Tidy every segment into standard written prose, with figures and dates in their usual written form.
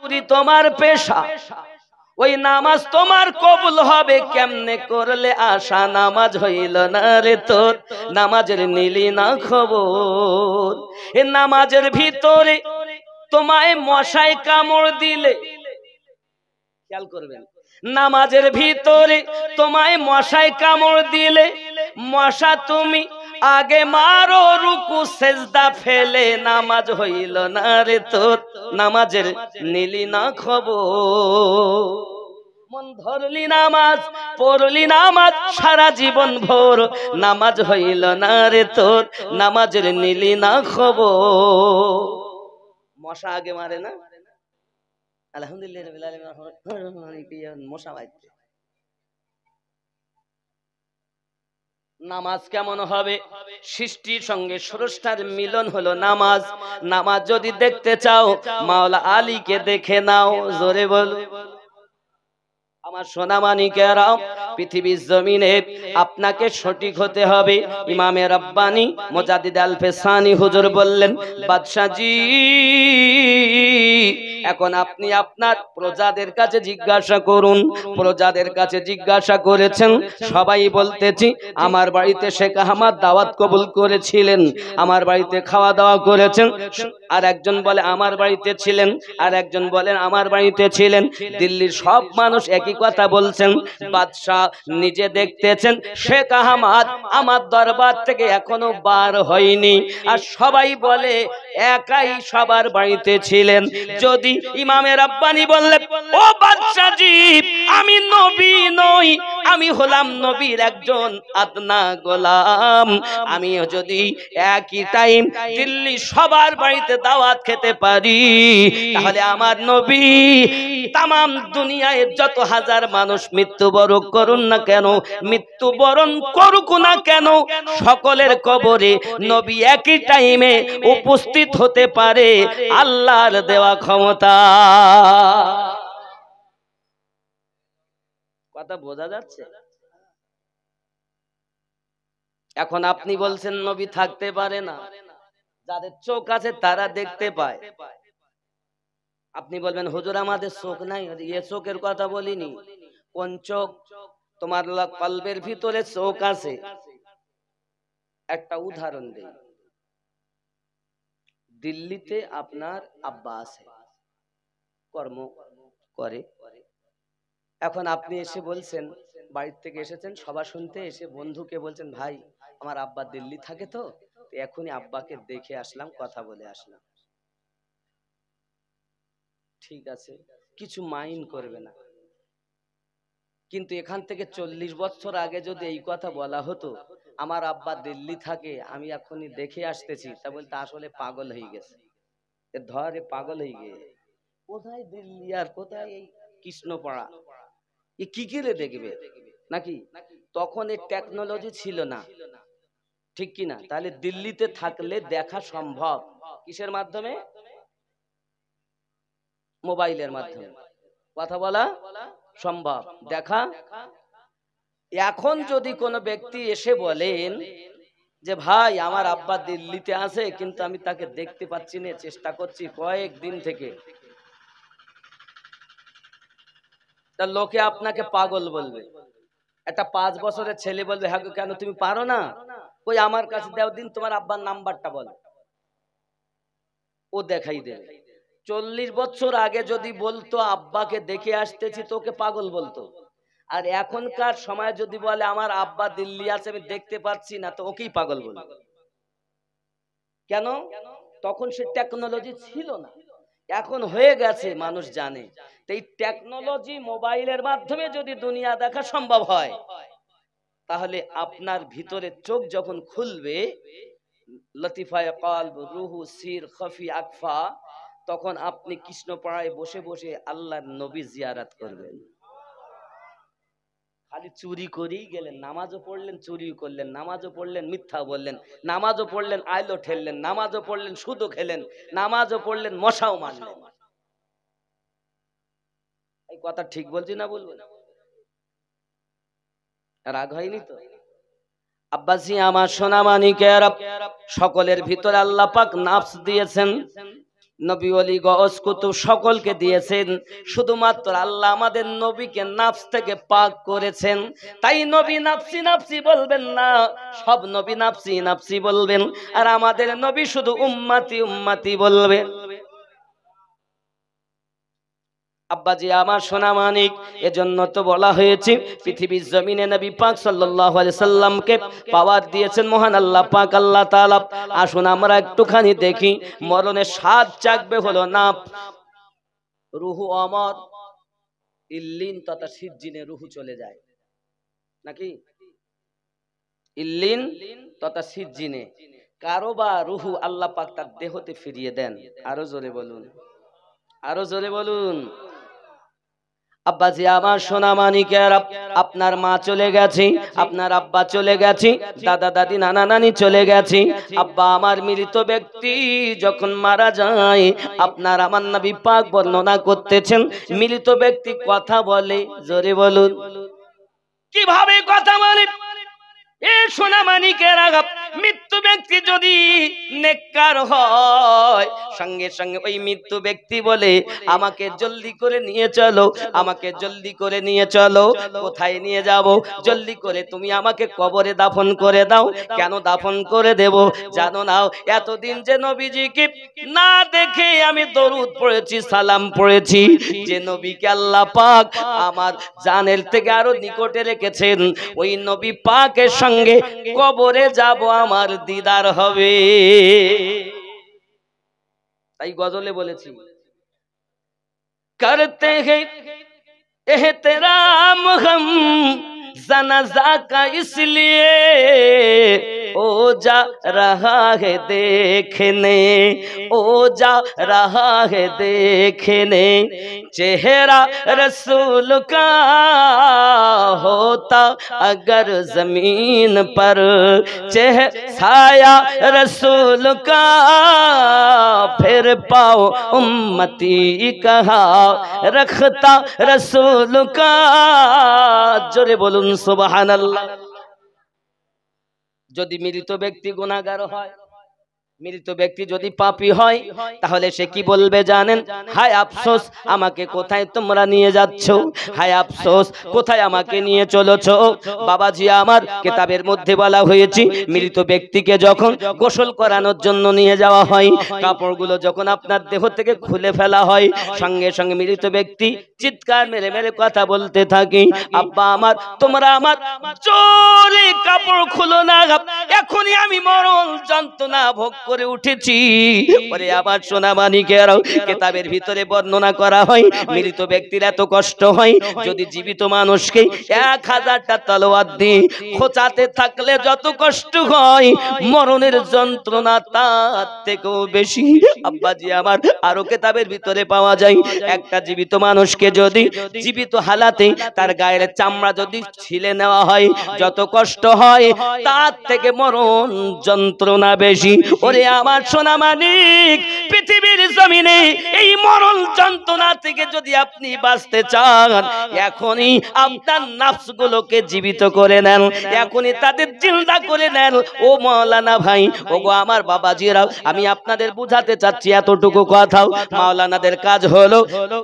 পুরোপুরি তোমার পেশা, ওই নামাজ তোমার কবুল হবে কেমনে করলে আশা, নামাজ হইল না রে তোর, নামাজের নিলি না খবর। এ নামাজের ভিতরে তোমায় মশায় কামড় দিলে, খেয়াল করবেন, নামাজের ভিতরে তোমায় মশায় কামড় দিলে, মশা তুমি আগে মারো রুকু সেজদা ফেলে, নামাজ হইল না রে তোর, নামাজের নিলি না খবর। মন ধরলি নামাজ, পড়লি নামাজ সারা জীবন ভোর, নামাজ হইল না রে তোর, নামাজের নিলি না খবর। মশা আগে মারে না? আলহামদুলিল্লাহ, মশা মারছে। নামাজ কেমন হবে? সৃষ্টির সঙ্গে স্রষ্টার মিলন হলো নামাজ। নামাজ যদি দেখতে চাও মাওলা আলীকে দেখে নাও, জোরে বল। আমার সোনামানিকেরা, পৃথিবীর জমিনে আপনাকে সঠিক হতে হবে। ইমামে রব্বানি মুজাদ্দিদ আল ফেসানি হুজুর বললেন, বাদশাহজি এখন আপনি আপনার প্রজাদের কাছে জিজ্ঞাসা করুন। প্রজাদের কাছে জিজ্ঞাসা করেছেন, সবাই বলতেছি আমার বাড়িতে শেখ আহমদ দাওয়াত কবুল করেছিলেন, আমার বাড়িতে খাওয়া দাওয়া করেছেন। আর একজন বলে আমার বাড়িতে ছিলেন, আর একজন বলেন আমার বাড়িতে ছিলেন। দিল্লির সব মানুষ একই কথা বলছেন। বাদশাহ নিজে দেখতেছেন শেখ আহমদ আমার দরবার থেকে এখনো বার হয়নি, আর সবাই বলে একাই সবার বাড়িতে ছিলেন। যদি ইমামে রব্বানি বললেন, ও বাদশাহজি আমি নবী নই, আমি হলাম নবীর একজন আদনা গোলাম, আমিও যদি একই টাইম দিল্লি সবার বাড়িতে দাওয়াত খেতে পারি, তাহলে আমার নবী তামাম দুনিয়ায় যত হাজার মানুষ মৃত্যুবরণ করুন না কেন, মৃত্যুবরণ করুক না কেন, সকলের কবরে নবী একই টাইমে উপস্থিত হতে পারে, আল্লাহর দেওয়া ক্ষমতা। কথা বোঝা যাচ্ছে? এখন আপনি বলছেন নবী থাকতে পারে না, যাদের চোখ আছে তারা দেখতে পায়। আপনি বলবেন হুজুর আমাদের চোখ নাই, এ চোখের কথা বলিনি। কোন চোখ? তোমার কলবের ভিতরে চোখ আছে। একটা উদাহরণ দেই, দিল্লিতে আপনার আব্বা আছে, কর্ম করে। এখন আপনি এসে বলছেন, বাড়ির থেকে এসেছেন সভা শুনতে, এসে বন্ধুকে বলছেন ভাই আমার আব্বা দিল্লি থাকে তো এখনই আব্বাকে দেখে আসলাম, কথা বলে আসলাম। ঠিক আছে, কিছু মাইন্ড করবে না। কিন্তু এখান থেকে 40 বছর আগে যদি এই কথা বলা হতো আমার আব্বা দিল্লি থাকে আমি এখনই দেখে আসতেছি, তা বলতে আসলে পাগল হয়ে গেছে, ধরে পাগল হয়ে গিয়ে কোথায় দিল্লি আর কোথায় এই কৃষ্ণপাড়া, এ কি করে দেখবে নাকি? তখন এই টেকনোলজি ছিল না, ঠিক কিনা? তাহলে দিল্লিতে থাকলে দেখা সম্ভব কিসের মাধ্যমে? মোবাইলের মাধ্যমে কথা বলা সম্ভব, দেখা। এখন যদি কোনো ব্যক্তি এসে বলেন যে ভাই আমার আব্বা দিল্লিতে আছে কিন্তু আমি তাকে দেখতে পাচ্ছি না, চেষ্টা করছি কয়েকদিন থেকে, তা লোকে আপনাকে পাগল বলবে। একটা 5 বছরের ছেলে বলবে হ্যাঁ কেন তুমি পারো না, ওই আমার কাছে দাও দিন তোমার আব্বার নাম্বারটা বল, ও দেখাই দেবে। 40 বছর আগে যদি বলতো আব্বাকে দেখে আসতেছি তোকে পাগল বলতো, আর এখনকার সময় যদি বলে আমার আব্বা দিল্লি আছে আমি দেখতে পাচ্ছি না, তো ওকেই পাগল বলবে। কেন? তখন সে টেকনোলজি ছিল না, এখন হয়ে গেছে, মানুষ জানে। এই টেকনোলজি মোবাইলের মাধ্যমে যদি দুনিয়া দেখা সম্ভব হয়, তাহলে আপনার ভিতরে চোখ যখন খুলবে, লতিফায়ে কলব, রুহু, সির, খফি, আকফা, তখন আপনি কৃষ্ণপাড়ায় বসে বসে আল্লাহর নবী জিয়ারত করবেন। খালি চুরি করেই গেলেন, নামাজও পড়লেন চুরি করলেন, নামাজও পড়লেন মিথ্যা বললেন, নামাজও পড়লেন আইলো ঠেললেন, নামাজও পড়লেন সুদও খেলেন, নামাজও পড়লেন মশাও মারলেন। এই কথা ঠিক বলছি না বলবো না? রাগ হয়নি তো? আব্বাসি আমার সোনামানিকেরা, সকলের ভিতরে আল্লাহ পাক নাফস দিয়েছেন। নবী ওলি গওস কুতুব সকলকে দিয়েছেন, শুধুমাত্র আল্লাহ আমাদের নবীকে নাফস থেকে পাক করেছেন। তাই নবী নাফসি নাফসি বলবেন না, সব নবী নাফসি নাফসি বলবেন, আর আমাদের নবী শুধু উম্মতি উম্মতি বলবেন। আব্বাজি আমার সোনা মানিক, এজন্য তো বলা হয়েছে পৃথিবীর জমিনে নবী পাক সাল্লাল্লাহু আলাইহি সাল্লামকে পাওয়ার দিয়েছেন মহান আল্লাহ পাক আল্লাহ তাআলা। আসুন আমরা একটুখানি দেখি, মরণের স্বাদ চাকবে হলো না, রুহু অমর, ইল্লিন তথা সিজ্জিনে রুহু চলে যায় নাকি? ইল্লিন তথা সিজ্জিনে কারো বা রুহু আল্লাহ পাক তার দেহতে ফিরিয়ে দেন। আরো জোরে বলুন, আরো জোরে বলুন। আব্বাজি আমার সোনা মানিকেরা, আপনার মা চলে গেছে, আপনার আব্বা চলে গেছে, দাদা দাদি নানা নানি চলে গেছে। আব্বা আমার মৃত ব্যক্তি যখন মারা যায়, আপনার আমার নবী পাক বর্ণনা করতেছেন মৃত ব্যক্তি কথা বলে। জোরে বলুন, কিভাবে কথা বলে? এ সোনা মানিকেরা, মৃত্যু ব্যক্তি যদি নেককার হয়, সঙ্গে সঙ্গে ওই মৃত্যু ব্যক্তি বলে আমাকে জলদি করে নিয়ে চলো, আমাকে জলদি করে নিয়ে চলো। কোথায় নিয়ে যাব? জলদি করে তুমি আমাকে কবরে দাফন করে দাও। কেন দাফন করে দেব জানো না? এতদিন যে নবীজিকে না দেখে আমি দরুদ পড়েছি, সালাম পড়েছি, যে নবীকে আল্লাহ পাক আমার জানের থেকে আরো নিকটে রেখেছেন, ওই নবী পাকের সঙ্গে কবরে যাব, আমার দিদার হবে। তাই গজলে বলেছি, করতে हैं एहतराम हम जनाजा का इसलिए ओ जा रहा है देखने, ओ जा रहा है देखने, चेहरा रसूल का होता अगर जमीन पर, साया रसूल का फिर पाओ उम्मती कहा रखता रसूल का। जोरे बोलुन सुबहानाल्लाह। যদি মৃত ব্যক্তি গুনাহগার হয়, মৃত ব্যক্তি যদি পাপী হয়, তাহলে সে কি বলবে জানেন? হায় আফসোস, আমাকে কোথায় তোমরা নিয়ে যাচ্ছ? হায় আফসোস, কোথায় আমাকে নিয়ে চলেছো? বাবাজি আমার, কিতাবের মধ্যে বলা হয়েছে মৃত ব্যক্তিকে যখন গোসল করানোর জন্য নিয়ে যাওয়া হয়, কাপড়গুলো যখন আপনার দেহ থেকে খুলে ফেলা হয়, সঙ্গে সঙ্গে মৃত ব্যক্তি চিৎকার মেরে মেরে কথা বলতে থাকে, আব্বা আমার, তোমরা আমার জোরে কাপড় খুলো না, এখনই আমি মরণ যন্ত্রণা ভোগ করে উঠেছি। পরে আবার সোনা মানিকেরাও, কিতাবের ভিতরে বর্ণনা করা হয় মৃত ব্যক্তির এত কষ্ট হয়, যদি জীবিত মানুষকে 1000টা তলোয়ার দিয়ে খোঁচাতে থাকলে যত কষ্ট হয়, মরণের যন্ত্রণা তার থেকেও বেশি। আব্বাজি আমার, আরো কিতাবের ভিতরে পাওয়া যায় একটা জীবিত মানুষকে যদি জীবিত হালাতে তার গায়ের চামড়া যদি ছিলে নেওয়া হয়, যত কষ্ট হয় তার থেকে মরণ যন্ত্রণা বেশি। ওরে আমার সোনা মানিক, পৃথিবীর জমিনে এই মরণ যন্ত্রণা থেকে যদি আপনি বাঁচতে চান, এখনই আপনার নাফসগুলোকে জীবিত করে নেন, এখনই তাদের জিন্দা করে নেন। ও মাওলানা ভাই, ও গো আমার বাবাজিরা, আমি আপনাদের বুঝাতে চাচ্ছি এতটুকু কথাও। মাওলানাদের কাজ হলো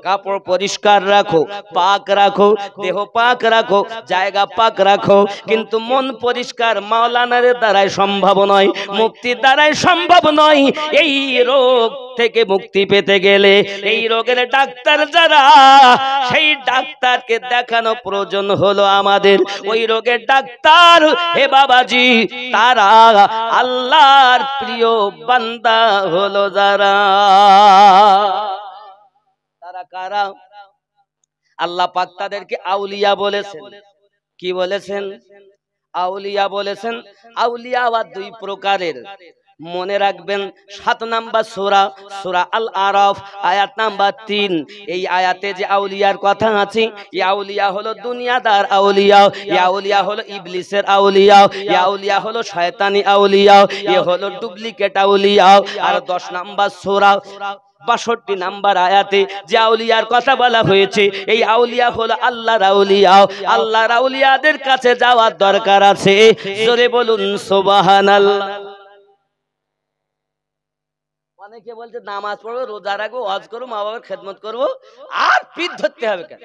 কাপড় পরিষ্কার রাখো, পাক রাখো, দেহ পাক রাখো, জায়গা পাক রাখো, কিন্তু মন পরিষ্কার মাওলানাদের দ্বারাই সম্ভব নয়, মুক্তির দ্বারাই সম্ভব নয়। এই রোগ থেকে মুক্তি পেতে গেলে এই রোগের ডাক্তার যারা, সেই ডাক্তারকে দেখানো প্রয়োজন হলো আমাদের। ওই রোগের ডাক্তার হে বাবাজি, তারা আল্লাহর প্রিয় বান্দা হলো যারা। তারা কারা? আল্লাহ পাক তাদেরকে আউলিয়া বলেছেন। কি বলেছেন? আউলিয়া বলেছেন। আউলিয়া আবার দুই প্রকারের, মনে রাখবেন। 7 নাম্বার সূরা, সূরা আল আরাফ, আয়াত নাম্বার 3। এই আয়াতে যে আউলিয়ার কথা আছে, এই আউলিয়া হলো দুনিয়াদার আউলিয়া, এই আউলিয়া হলো ইবলিসের আউলিয়া, এই আউলিয়া হলো শয়তানি আউলিয়া, এ হলো ডুপ্লিকেট আউলিয়া। আর 10 নাম্বার সূরা 62 নাম্বার আয়াতে যে আউলিয়ার কথা বলা হয়েছে, এই আউলিয়া হলো আল্লাহর আউলিয়া। আল্লাহর আউলিয়াদের কাছে যাওয়ার দরকার আছে। জোরে বলুন সুবহানাল্লাহ। অনেকে বলছে নামাজ পড়বো, রোজা রাখবো, হজ করবো, মা বাবার খেদমত করবো, আর পিঠ ধরতে হবে কেন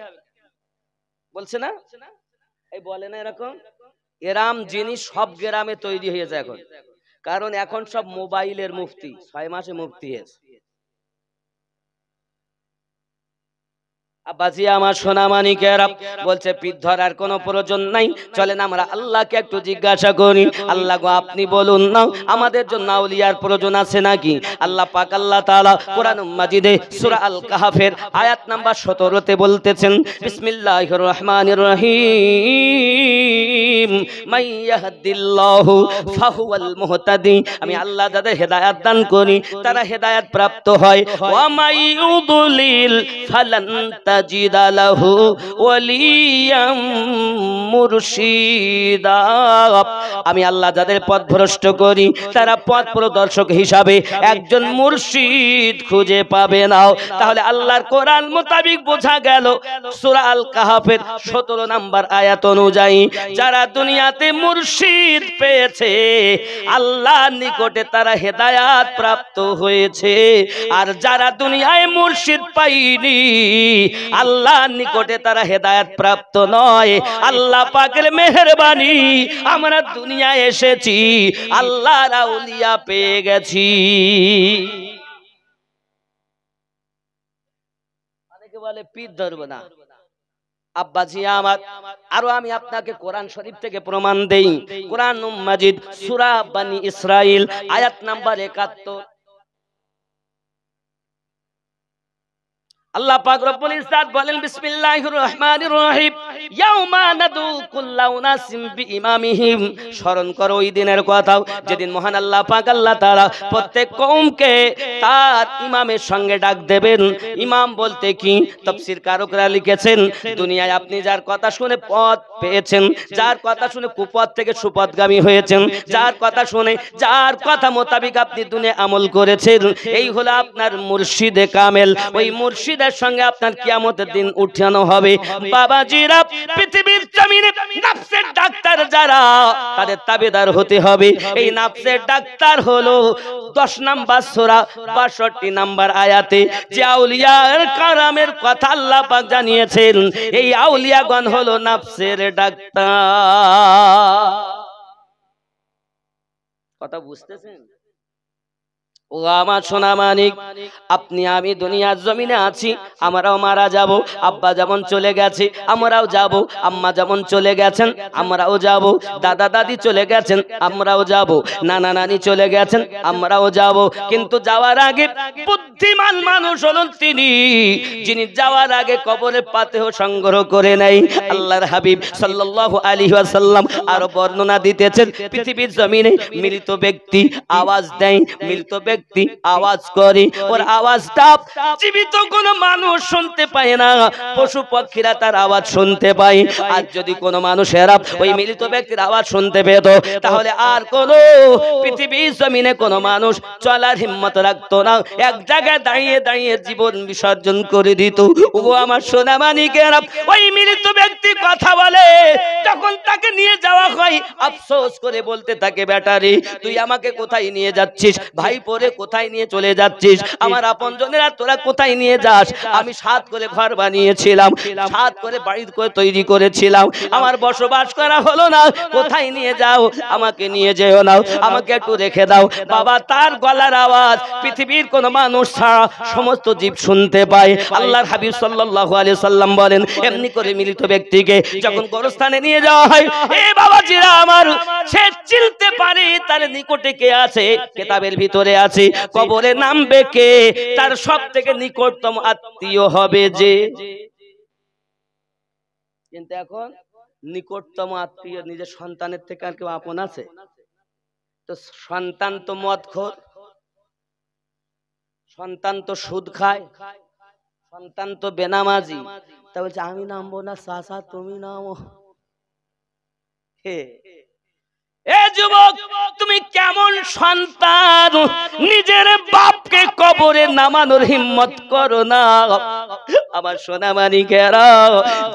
বলছে না? এই বলে না এরকম? এরাম জিনিস সব গ্রামে তৈরি হয়েছে এখন, কারণ এখন সব মোবাইলের মুফতি, 6 মাসে মুফতি হয়েছে। আব্বাজি আমার সোনামানিকেরা বলছে পিঠ ধরার কোনো প্রয়োজন নাই, চলেন আমরা আল্লাহকে একটু জিজ্ঞাসা করি, আল্লাহ গো আপনি বলুন না আমাদের জন্য আউলিয়ার প্রয়োজন আছে নাকি? আল্লাহ পাক আল্লাহ তাআলা কোরআন মাজিদে সূরা আল কাহফের আয়াত নাম্বার 17 তে বলতেছেন, বিসমিল্লাহির রহমানির রহিম, মাইয়াহদিল্লাহু ফাহুয়াল মুহতাদি, আমি আল্লাহ যাদের হেদায়েত দান করি তারা হেদায়েত প্রাপ্ত হয়, ওয়া মাইয়ুদলিল ফালান তাজিদা লাহু ওয়ালিয়াম মুরশিদা, আমি আল্লাহ যাদের পথভ্রষ্ট করি তারা পথ প্রদর্শক হিসাবে একজন মুর্শিদ খুঁজে পাবে না। তাহলে আল্লাহর কোরআন মোতাবেক বোঝা গেল সূরা আল কাহফের 17 নম্বর আয়াত অনুযায়ী যারা দুনিয়াতে মুর্শিদ পেয়েছে আল্লাহর নিকটে তারা হেদায়েত প্রাপ্ত হয়েছে, আর যারা দুনিয়ায় মুর্শিদ পায়নি আল্লাহর নিকটে তারা হেদায়েত প্রাপ্ত নয়। আল্লাহ পাকের মেহেরবানি আমরা দুনিয়ায় এসেছি আল্লাহর আউলিয়া পেয়ে গেছি। অনেকে বলে পীর ধরবো না। আব্বাজি আমার, আরো আমি আপনাকে কোরআন শরীফ থেকে প্রমাণ দেই। কোরআন মাজিদ সূরা বনি ইসরাইল আয়াত নাম্বার 71, আল্লাহ পাক রব্বুল ইজ্জত বলেন, বিসমিল্লাহির রহমানির রহিম, ইয়াউমা নাদু কুল্লা উনাসিম বিইমামিহিম, স্মরণ করো ওই দিনের কথা যেদিন মহান আল্লাহ পাক আল্লাহ তাআলা প্রত্যেক কওমকে তার ইমামের সঙ্গে ডাক দেবেন। ইমাম বলতে কি তাফসীর কারকরা লিখেছেন, দুনিয়ায় আপনি যার কথা শুনে পথ পেয়েছেন, যার কথা শুনে কুপথ থেকে সুপথগামী হয়েছেন, যার কথা শুনে যার কথা মোতাবেক আপনি দুনিয়ায় আমল করেছেন, এই হলো আপনার মুর্শিদে কামেল। ওই মুর্শিদ সঙ্গে আপনার কিয়ামতের দিন উঠানো হবে। বাবাজিরা, পৃথিবীর জমিনে নফসের ডাক্তার যারা তাদের তাবেদার হতে হবে। এই নফসের ডাক্তার হলো 10 নম্বর সূরা 62 নম্বর আয়াতে যে আউলিয়ার কারামের কথা আল্লাহ পাক জানিয়েছেন, এই আউলিয়াগণ হলো নফসের ডাক্তার। কথা বুঝতেছেন? ও আমার সোনা মানিক, আপনি আমি দুনিয়ার জমিনে আছি, আমরাও মারা যাব। আব্বা যেমন চলে গেছে আমরাও যাব, আম্মা যেমন চলে গেছেন আমরাও যাব, দাদা দাদি চলে গেছেন আমরাও যাব, নানা নানি চলে গেছেন আমরাও যাব। কিন্তু যাওয়ার আগে বুদ্ধিমান মানুষ হলেন তিনি যিনি যাওয়ার আগে কবরের পাতেহ সংগ্রহ করে নেয়। আল্লাহর হাবিব সাল্লাল্লাহু আলাইহি ওয়াসাল্লাম আরো বর্ণনা দিতেছেন, পৃথিবীর জমিনে মৃত ব্যক্তি আওয়াজ দেয়, মৃত ব্যক্তি আওয়াজ করে, ওর আওয়াজটা জীবিত কোন মানুষ শুনতে পায় না, পশু পক্ষীরা তার আওয়াজ শুনতে পায়। আর যদি কোন মানুষেরা ওই মৃত ব্যক্তির আওয়াজ শুনতে পেত তাহলে আর কোন পৃথিবীর জমিনে কোন মানুষ চলার হিম্মত রাখতো না, এক জায়গায় দাঁড়িয়ে দাঁড়িয়ে জীবন বিসর্জন করে দিত। ও আমার সোনা মানিকেরা, ওই মৃত ব্যক্তি কথা বলে, যখন তাকে নিয়ে যাওয়া হয় আফসোস করে বলতে থাকে, বেটারে তুই আমাকে কোথায় নিয়ে যাচ্ছিস, ভাই পরে কোথায় নিয়ে চলে যাচ্ছিস, আমার আপনজনেরা তোরা কোথায় নিয়ে যাস, আমি 7 করে ঘর বানিয়েছিলাম, 7 করে বাড়ি করে তৈরি করেছিলাম, আমার বসবাস করা হলো না, কোথায় নিয়ে যাও, আমাকে নিয়ে যেও না, আমাকে একটু রেখে দাও। বাবা, তার গলার আওয়াজ পৃথিবীর কোন মানুষ ছাড়া সমস্ত জীব শুনতে পায়। আল্লাহর হাবিব সাল্লাল্লাহু আলাইহি সাল্লাম বলেন, এমনি করে মৃত ব্যক্তিকে যখন গোরস্থানে নিয়ে যাওয়া হয়, এ বাবাজিরা আমার, সে চিনতে পারে তার নিকটে কে আছে, কিতাবের ভিতরে আছে, কবরে নামবে কে, তার সব থেকে নিকটতম আত্মীয় হবে যে। কিন্তু এখন নিকটতম আত্মীয় নিজের সন্তানের থেকে আর কেউ আপন আছে? তো সন্তান তো মদখোর, সন্তান তো সুদ খায়, সন্তান তো বেনামাজি, তা বলছে আমি নামবো না, চাচা তুমি নামো। হে এ যুবক, তুমি কেমন সন্তান নিজের বাপকে কবরে নামানোর হিম্মত করো না? আমার সোনা মানিকেরা,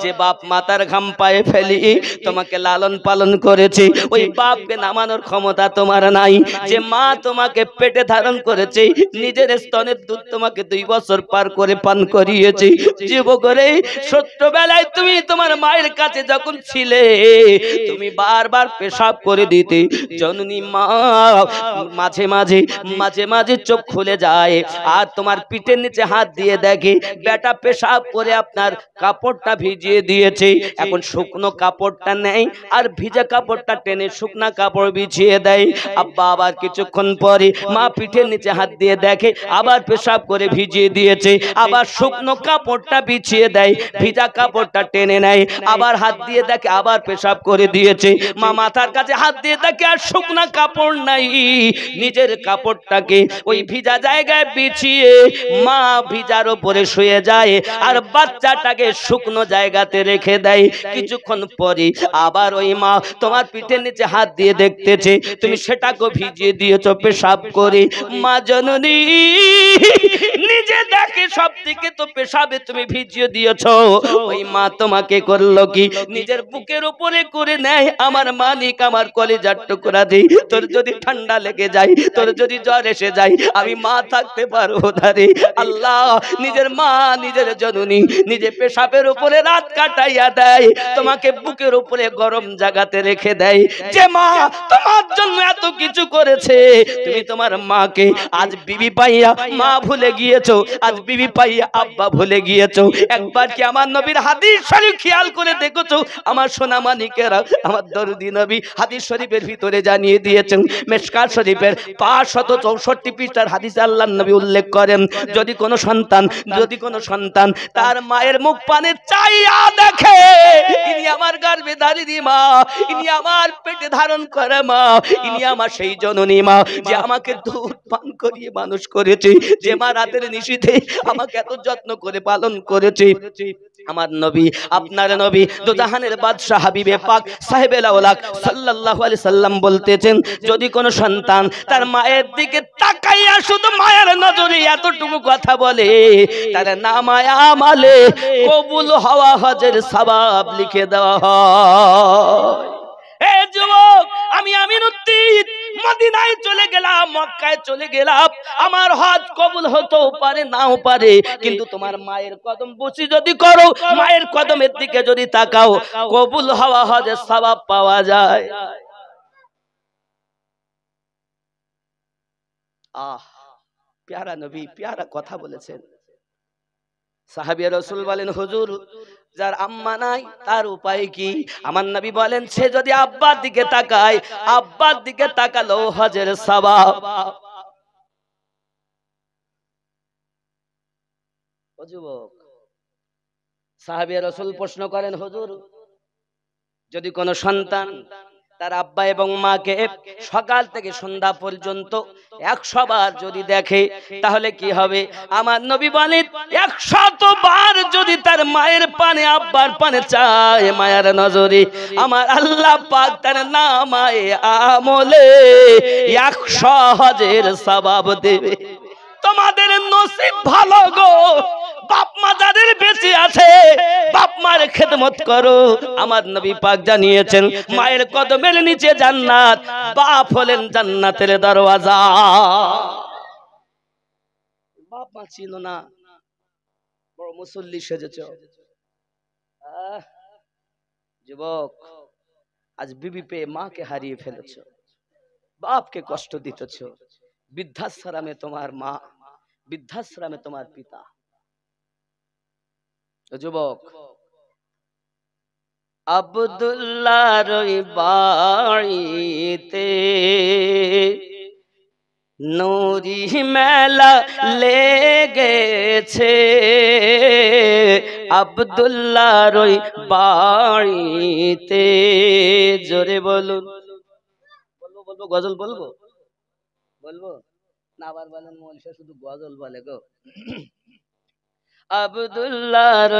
যে বাপ মাতার ঘাম পায়ে ফেলি তোমাকে লালন পালন করেছে, ওই বাপকে নামানোর ক্ষমতা তোমার নাই। যে মা তোমাকে পেটে ধারণ করেছে, নিজের স্তনের দুধ তোমাকে 2 বছর পার করে পান করিয়েছে। যুবকরে, ছোট্টবেলায় তুমি তোমার মায়ের কাছে যখন ছিলে, তুমি বারবার পেশাব করে দিতে। জননী মা মাঝে মাঝে মাঝে মাঝে চোখ খুলে যায় আর তোমার পিঠের নিচে হাত দিয়ে দেখে বেটা পেশাব করে আপনার কাপড়টা ভিজিয়ে দিয়েছে। এখন শুকনো কাপড়টা নেই আর ভিজা কাপড়টা টেনে শুকনা কাপড় বিছিয়ে দেয়। আব্বা আবার কিছুক্ষণ পরে মা পিঠের নিচে হাত দিয়ে দেখে আবার পেশাব করে ভিজিয়ে দিয়েছে, আবার শুকনো কাপড়টা বিছিয়ে দেয়, ভিজা কাপড়টা টেনে নেয়, আবার হাত দিয়ে দেখে আবার পেশাব করে দিয়েছে। মা মাথার কাছে হাত দিয়ে দেখে আর শুকনা কাপড় নাই, নিজের কাপড়টাকে ওই ভিজা জায়গায় বিছিয়ে মা ভিজার উপরে শুয়ে যায় আর বাচ্চাটাকে শুকনো জায়গাতে রেখে দেয়। কিছুক্ষণ পরে আবার ওই মা তোমার পিঠের নিচে হাত দিয়ে দেখতেছে তুমি সেটাকে ভিজিয়ে দিয়েছো পেশাব করে। মা জননী নিজে দেখে সব দিকে তো পেশাবে তুমি ভিজিয়ে দিয়েছো। ওই মা তোমাকে করলো কি, নিজের বুকের উপরে করে নেয়। আমার মানিক, আমার কলিজার টুকরা দেই, তোর যদি ঠান্ডা লেগে যায়, তোর যদি জ্বর এসে যায়, আমি মা থাকতে পারবো না রে আল্লাহ। নিজের মা, নিজের জননী নিজে পেশাবের উপরে রাত কাটাইয়া দেয়, তোমাকে বুকের উপরে গরম জায়গাতে রেখে দেয়। যে মা তোমার জন্য এত কিছু করেছে, তুমি তোমার মাকে আজ বিবি পাইয়া মা ভুলে গিয়েছো, আজ বিবি পাইয়া আব্বা ভুলে গিয়েছো। একবার কি আমার নবীর হাদিস শরীফ খেয়াল করে দেখেছো? আমার সোনা মানিকেরা, আমার দরদি নবী হাদিস শরীফের ভিতরে জানিয়ে দিয়েছেন, মিশকাত শরীফের 564 পৃষ্ঠার হাদিসে আল্লাহর নবী উল্লেখ করেন, যদি কোনো সন্তান তার মায়ের মুখ পানে চাইয়া দেখে, ইনি আমার গর্ভে ধারিণী মা, ইনি আমার পেটে ধারণ করে মা, ইনি আমার সেই জননী মা যে আমাকে দুধ পান করিয়ে মানুষ করেছে, যে মা রাতের নিশীথে আমাকে এত যত্ন করে পালন করেছে। আমার নবী, আপনার নবী, দোজাহানের বাদশা হাবিবে পাক সাহেবেল আওলাক সাল্লাল্লাহু আলাইহি সাল্লাম বলতেছেন, যদি কোনো সন্তান তার মায়ের দিকে তাকাইয়া শুধু মায়ের নজরে এতটুকু কথা বলে, তার নামায়ে আমালে কবুল হওয়া হজের সওয়াব লিখে দেওয়া হয়। এ যুবক, আমি আমিনুদ্দিন মদিনায় চলে গেলাম, মক্কায় চলে গেলাম, আমার হজ কবুল হতেও পারে নাও পারে, কিন্তু তোমার মায়ের কদম বসি যদি করো, মায়ের কদমের দিকে যদি তাকাও, কবুল হওয়া হজের সওয়াব পাওয়া যায়। আহ, প্যারা নবী প্যারা কথা বলেছেন। সাহাবী রাসূল বলেন, হুজুর যার আম্মা নাই তার উপায় কি? আমার নবী বলেন, সে যদি আব্বার দিকে তাকায়, আব্বার দিকে তাকালো হজের সওয়াব। ও যুবক, সাহাবী রাসূল প্রশ্ন করেন, হুজুর যদি কোনো সন্তান তার আব্বা এবং মাকে সকাল থেকে সন্ধ্যা পর্যন্ত 100 বার যদি দেখে তাহলে কি হবে? আমার নবী বলেন, 100 বার যদি তার মায়ের পানে আব্বার পানে চায় মায়ের নজরে, আমার আল্লাহ পাক তার নামায়ে আমলে 100 হজের সওয়াব দেবে। তোমাদের নসিব ভালো গো, বাপ মা যাদের বেঁচে আছে, বাপ মার খেদমত করো। আমার নবী পাক জানিয়েছেন, মায়ের কদমের নিচে জান্নাত, বাপ হলেন জান্নাতের দরওয়াজা। বাপ মা ছিল না, বড় মুসল্লি সেজেছ। যুবক, আজ বিবি পেয়ে মাকে হারিয়ে ফেলেছ, বাপকে কষ্ট দিতেছ, বৃদ্ধাশ্রমে তোমার মা, বৃদ্ধাশ্রমে তোমার পিতা। যুবক, আব্দুল্লাহর বাড়িতে নুরি মেলা লেগেছে, আব্দুল্লাহর বাড়িতে। জোরে বলুন, বলবো গজল বলবো না? আবার বলেন মৌলভী শুধু গজল বলে গো। আব্দুল্লাহর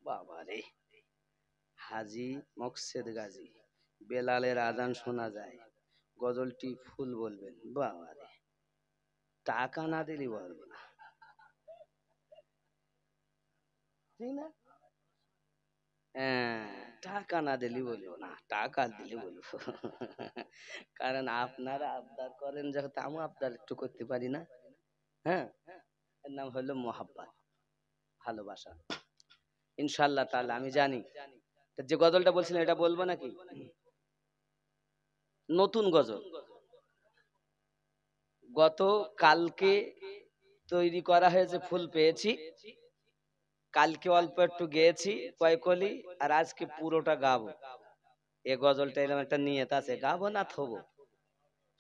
বাবারে, হাজী মকসেদ গাজী বেলালের আজান শোনা যায়, গজলটি ফুল বলবেন। বাবা রে, টাকা না দিলে বলবো না, ঠিক না? হ্যাঁ, টাকা না দিলে বলবো না, টাকা দিলে বলবো। কারণ আপনারা আবদার করেন, যেহেতু আমি আবদার একটু করতে পারি না। হ্যাঁ, এর নাম হলো মোহাব্বত, ভালোবাসা। ইনশাল্লাহ তাআলা আমি জানি। যে গজলটা বলছিলেন এটা বলবো নাকি? নতুন গজল, গত কালকে তৈরি করা হয়েছে, ফুল পেয়েছি। কালকে অল্প একটু গেয়েছি কয়েকলি, আর আজকে পুরোটা গাবো। এ গজলটা এরকম একটা নিয়ত আছে, গাবো না থবো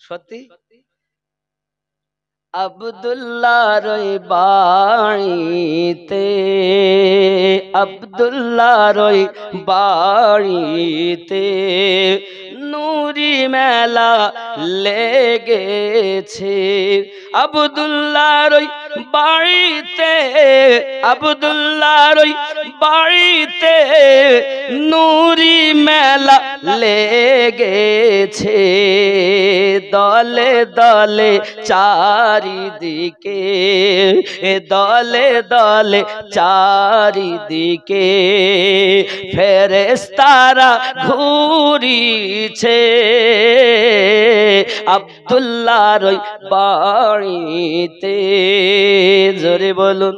সত্যি। আব্দুল্লাহর বাড়িতে, আব্দুল্লাহর বাড়িতে নুরি মেলা লেগেছে। আব্দুল্লাহর বাড়িতে, আব্দুল্লাহর বাড়িতে নুরি মেলা লেগেছে। দলে দলে চারিদিকে, দলে দলে চারিদিকে ফেরেশতারা ঘুরিছে। আব্দুল্লাহর বাড়িতে, জোরে বলুন।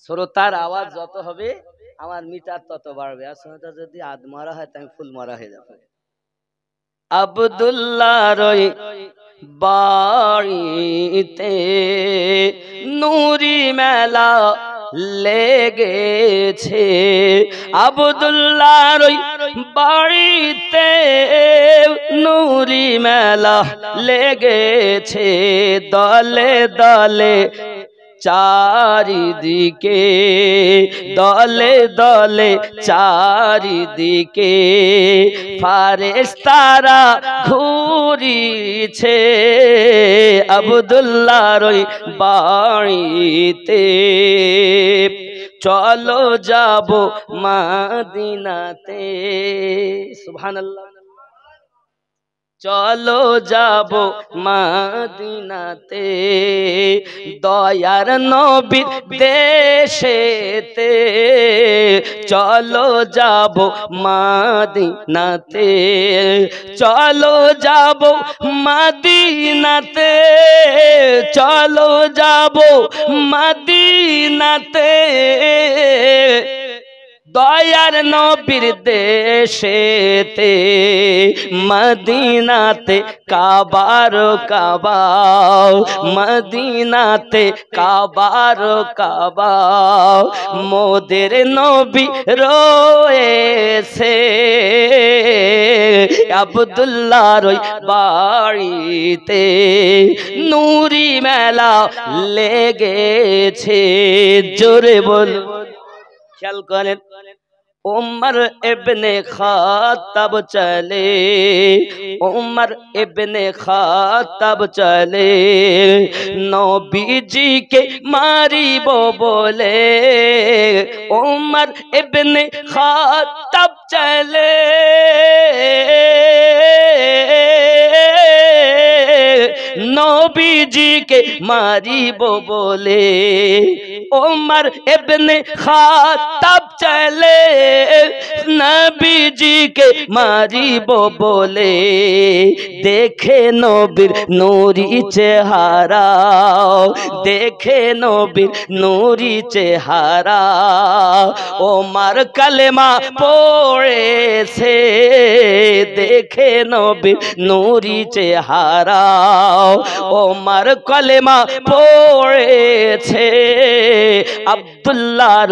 শ্রোতার আওয়াজ যত হবে আমার মিটার তত বাড়বে, আর শ্রোতা যদি আধ মারা হয় তাই ফুল মারা হয়ে যাবে। আব্দুল্লাহর বাড়িতে নুরি মেলা লেগেছে। আব্দুল্লাহর বাড়িতে নুরি মেলা লেগেছে। দলে দলে চারিদিকে, দলে দলে চারিদিকে ফেরেশতারা ঘুরিছে। আব্দুল্লাহর বাড়িতে চলো যাব মদিনাতে, সুবহানাল্লাহ। চলো যাব মদিনাতে, দয়ার নবীর দেশেতে। চলো যাব মদিনাতে, চলো যাব মদিনাতে, চলো যাব মদিনাতে। দয়ার নবীর দেশেতে, মদিনাতে কাবার কাবা, মদিনাতে কাবার কাবা। মোদের নবী রয়েছে আব্দুল্লাহর বাড়িতে, নুরি মেলা লেগেছে। জোরে বল, খেয়াল করেন। उमर इब्ने खातब चले, उमर इब्ने खातब चले, नबी जी के मारी वो बोले। उमर इब्ने खातब चले, नबी जी के मारी वो बोले। उमर इब्ने खातब चले, नबी जी के मारी वो बोले। देखे नबीर नूरी चेहरा, देखे नबीर नूरी चेहरा। उमर कलेमा पढ़ेছে, देखे नबीर नूरी चेहरा। उमर कलेमा पढ़ेছে আব্দুল্লাহর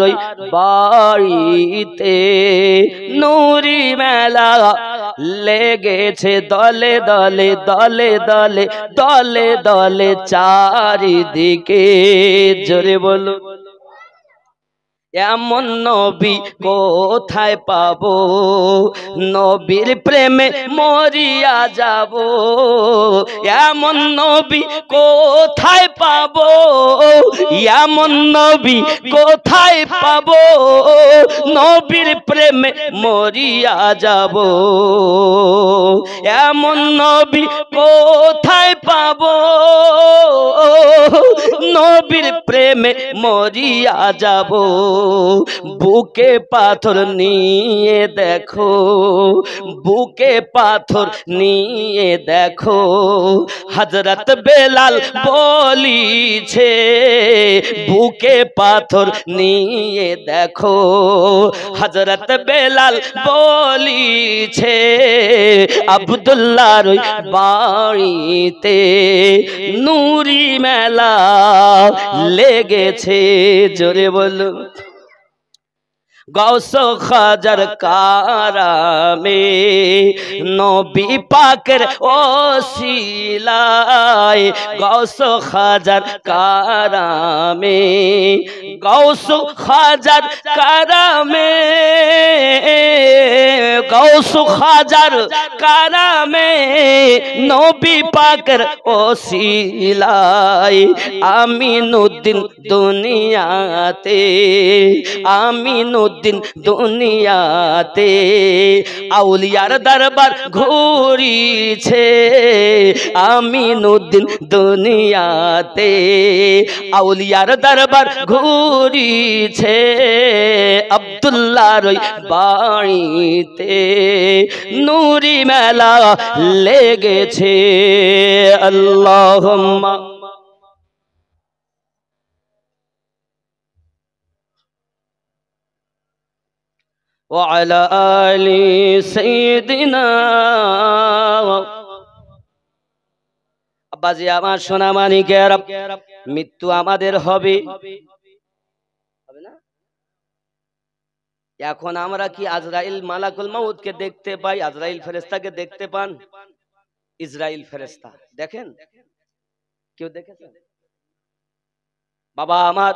বাড়িতে, নুরি মেলা লেগেছে। দলে দলে দলে দলে দলে দলে চারিদিকে, জোরে বলো। এমন নবী কোথায় পাবো, নবীর প্রেমে মরিয়া যাব। এমন নবী কোথায় পাবো, এমন নবী কোথায় পাবো, নবীর প্রেমে মরিয়া যাব। এমন নবী কোথায় পাবো, নবীর প্রেমে মরিয়া যাব। বুকে পাথর নিয়ে দেখো, বুকে পাথর নিয়ে দেখো, হযরত বেলাল বলিছে। বুকে পাথর নিয়ে দেখো, হযরত বেলাল বলিছে। আব্দুল্লাহর বাড়িতে নূরি মেলা লেগেছে। জোরে বলো। গৌস খাজার কারামে নবী পাকের ওসিলায়, গৌস খাজার কারামে, গৌস খাজার কারামে, গৌস খাজার কারামে নবী পাকের ওসিলায়। আমিনুদ্দিন দুনিয়াতে, আমিনুদ্দিন দুনিয়াতে আউলিয়ার দরবার ঘুরিছে। আমিনুদ্দিন দুনিয়াতে আউলিয়ার দরবার ঘুরিছে। আব্দুল্লাহর বাড়িতে নূরি মেলা লেগেছে। আল্লাহুম্মা ওয়ালা আলি সাইয়্যিদিনা। আব্বাজি আমার সোনা মানিকের, মৃত্যু আমাদের হবে না? এখন আমরা কি আজরাইল মালাকুল মাউতকে দেখতে পাই? আজরাইল ফেরেশতাকে দেখতে পান? ইসরাইল ফেরেশতা দেখেন? কেউ দেখেছেন? বাবা আমার,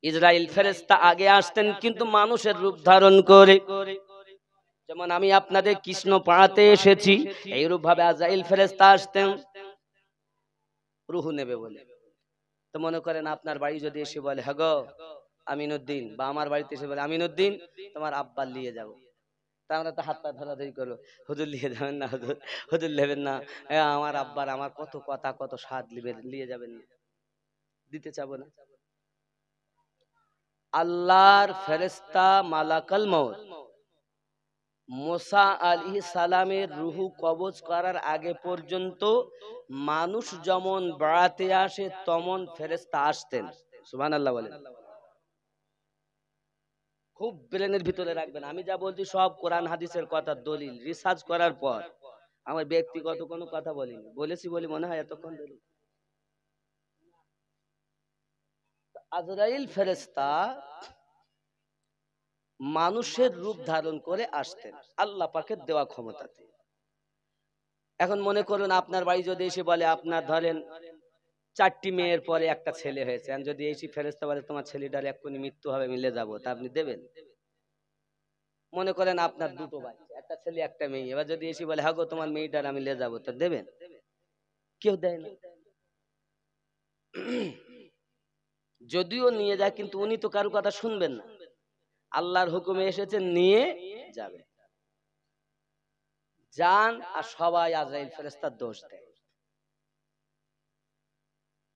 ইসরাইল ফেরেশতা আগে আসতেন কিন্তু মানুষের রূপ ধারণ করে। যেমন আমি আপনাদের কৃষ্ণ পাড়াতে এসেছি, এইরূপ ভাবে আজরাইল ফেরেশতা আসতেন রূহ নেবে বলে। তো মনে করেন আপনার বাড়ি যদি এসে বলে, হ্যাঁ গো আমিনুদ্দিন, বা আমার বাড়িতে এসে বলে আমিনুদ্দিন তোমার আব্বা নিয়ে যাবো, তা আমরা তো হাত পা ধরাধরি করবো, হুজুর নিয়ে যাবেন না, হুজুর হুজুর নেবেন না, আমার আব্বার আমার কত কথা কত স্বাদ নিয়ে যাবেন, দিতে চাবো না। আল্লাহর ফেরেশতা মালাকুল মউত মুসা আলাইহিস সালামের রূহ কবজ করার আগে পর্যন্ত মানুষ যেমন বেড়াতে আসে তেমন ফেরেশতা আসতেন। সুবহানাল্লাহ বলেন। খুব ব্রেনের ভিতরে রাখবেন, আমি যা বলছি সব কোরআন হাদিসের কথা, দলিল রিসার্চ করার পর, আমার ব্যক্তিগত কোনো কথা বলিনি। বলেছি বলি মনে হয় এতক্ষণ ধরে। আজরাইল ফেরেশতা মানুষের রূপ ধারণ করে আসতেন আল্লাহ পাকের দেওয়া ক্ষমতাতে। এখন মনে করুন আপনার বাড়ি যদি এসে বলে, আপনার ধরেন 4টি মেয়ের পরে একটা ছেলে হয়েছে, আর যদি এসে ফেরেশতা বলে তোমার ছেলেটার এক্ষুনি মৃত্যু হবে, মিলে যাবো, তা আপনি দেবেন? মনে করেন আপনার 2টো বাচ্চা, একটা ছেলে একটা মেয়ে, এবার যদি এসে বলে হ্যাঁ গো তোমার মেয়েটার আমি নিয়ে যাবো, তা দেবেন? কেউ দেয় না। যদিও নিয়ে যায় কিন্তু উনি তো কারো কথা শুনবেন না, আল্লাহর হুকুমে এসেছে নিয়ে যাবে, যান। আর সবাই আজরাইল ফেরেশতার দোষ দেয়।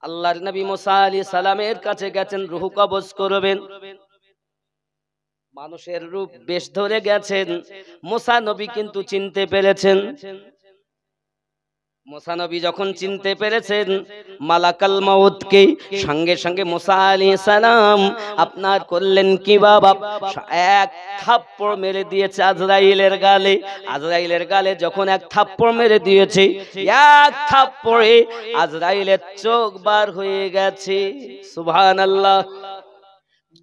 আল্লাহর নবী মুসা আলাইহিস সালামের কাছে গেছেন রূহ কবজ করবেন, মানুষের রূপ বেশ ধরে গেছেন। মুসা নবী কিন্তু চিনতে পেরেছেন। মুসা নবী যখন চিনতে পেরেছেন মালাকুল মাউতকে, সঙ্গে সঙ্গে মুসা আলাইহিস সালাম আপনার করলেন কি বাবা, এক থাপ্পড় মেরে দিয়েছে আজরাইলের গালে। আজরাইলের গালে যখন এক থাপ্পড় মেরে দিয়েছে, এক থাপ্পড়ে আজরাইলের চোখ বার হয়ে গেছে। সুবহানাল্লাহ।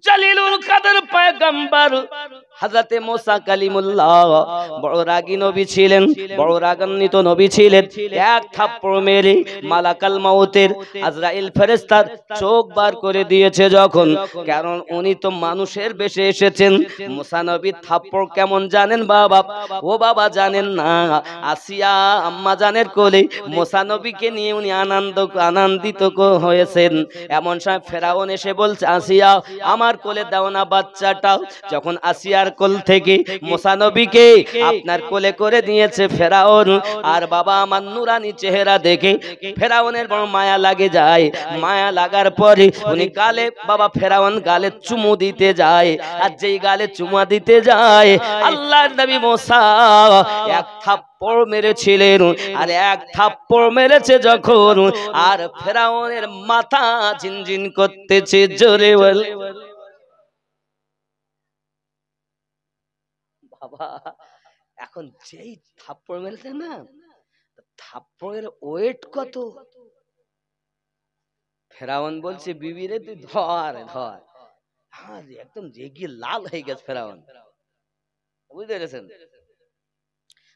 জালিলুল কদর পয়গম্বর হযরতে মুসা কালিমুল্লাহ বড় রাগী নবী ছিলেন, বড় রাগান্বিত নবী ছিলেন। এক থাপ্পড় মেরে মালাকাল মাউতের আজরাইল ফেরেশতার চোখ বার করে দিয়েছে যখন, কারণ উনি তো মানুষের বেশে এসেছেন। মুসা নবী থাপ্পড় কেমন জানেন বাবা? ও বাবা জানেন না, আসিয়া আম্মা জানের কোলে মুসা নবীকে নিয়ে উনি আনন্দিত হয়েছেন। এমন সময় ফেরাউন এসে বলছে, আসিয়া আমার কোলে দাও না বাচ্চাটা। যখন আসিয়ার কোল থেকে মুসা নবীকে আপনার কোলে করে দিয়েছে ফেরাউন, আর বাবা আমার নুরানি চেহারা দেখে ফেরাউনের বড় মায়া লাগে যায়। মায়া লাগার পরে উনি গালে, বাবা ফেরাউন গালে চুমু দিতে যায়, আর যেই গালে চুমা দিতে যায় আল্লাহর নবী মুসা এক থাপ্পড় মেরেছিলেন। আর এক থাপ্পড় মেরেছে যখন, আর ফেরাউনের মাথা ঝিনঝিন করতেছে। জোরে বল বাবা। এখন যেই থাপ্পড় মেরেছে না, থাপ্পড়ের ওয়েট কত? ফেরাউন বলছে, বিবি রে তুই ধর ধর। হ্যাঁ একদম রেগে লাল হয়ে গেছে ফেরাউন, বুঝতে পেরেছেন?